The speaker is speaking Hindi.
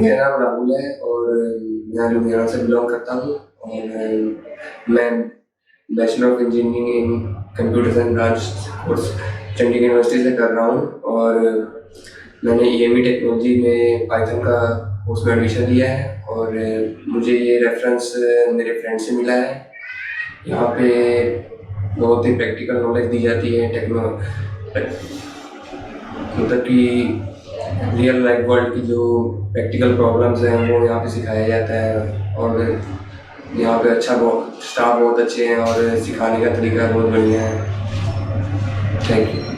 मेरा नाम राहुल है और मैं लुधियाना से बिलोंग करता हूँ और मैं bachelor of engineering in computer science branch course Chandigarh university से कर रहा हूँ और मैंने ईएमई टेक्नोलॉजी में पाइथन का कोर्स में एडमिशन लिया है और मुझे ये रेफरेंस मेरे फ्रेंड से मिला है। यहाँ पे बहुत ही प्रैक्टिकल नॉलेज दी जाती है मतलब कि रियल लाइफ वर्ल्ड की जो प्रैक्टिकल प्रॉब्लम्स हैं वो यहाँ पे सिखाया जाता है और यहाँ पे स्टाफ बहुत अच्छे हैं और सिखाने का तरीका बहुत बढ़िया है। Thank you.